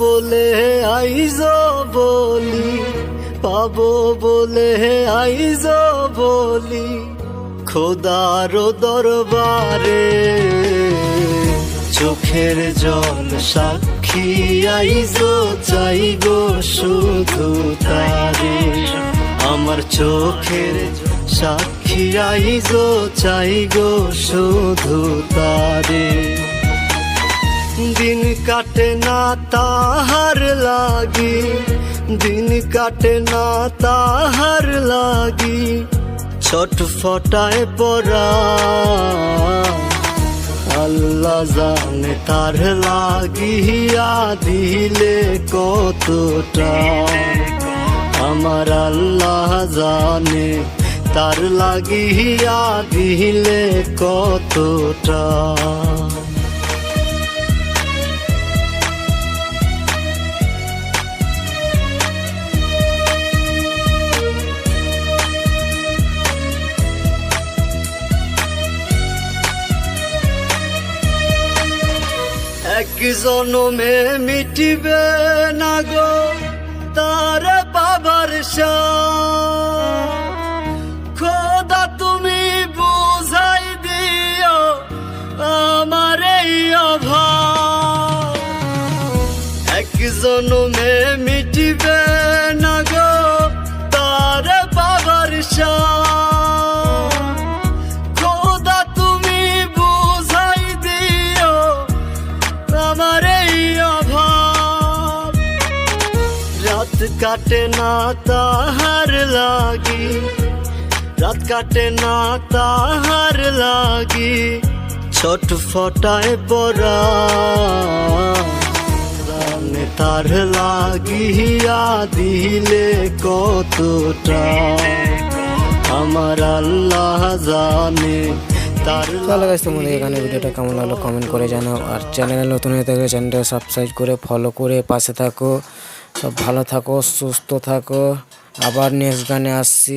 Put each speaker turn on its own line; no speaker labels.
বলে আইজ বলি, পাবো বলে আইজ বলি, খোদার দরবারে চোখের জল সাক্ষী আইজ চাই গো শুধু তারে। আমার চোখের সাক্ষী আইজ চাই গো শুধু তারে। দিন কাটে না তাহার লাগি, দিন কাটে না তাহার লাগি, ছটফটায় পড়া আল্লাহ জানে তার লাগিয়া দিলে কতটা। আমার আল্লাহ জানে তার লাগিয়া দিলে কতটা। এক জনমে মিটিবে না গো তার বাবার খোদা তুমি বুঝাই দিও আমার এই অভাব। এক জনমে মিটিবে না গো তার বাবার খোদা তুমি বুঝাই দিও আমার এই অভাব। রাত কাটে না তাহার লাগি, রাত কাটে না তাহার লাগি, ছটফটায় পড়া তার লাগিয়া দিলে কতটা। আমার আল্লাহ জানে তার।
চলো গাইস, তোমাদের এখানে ভিডিওটা কেমন লাগলো কমেন্ট করে জানাও। আর চ্যানেলে নতুন হয়ে থাকলে চ্যানেলটা সাবস্ক্রাইব করে ফলো করে পাশে থাকো। সব ভালো থাকো, সুস্থ থাকো। আবার নেক্সট গানে আসছি।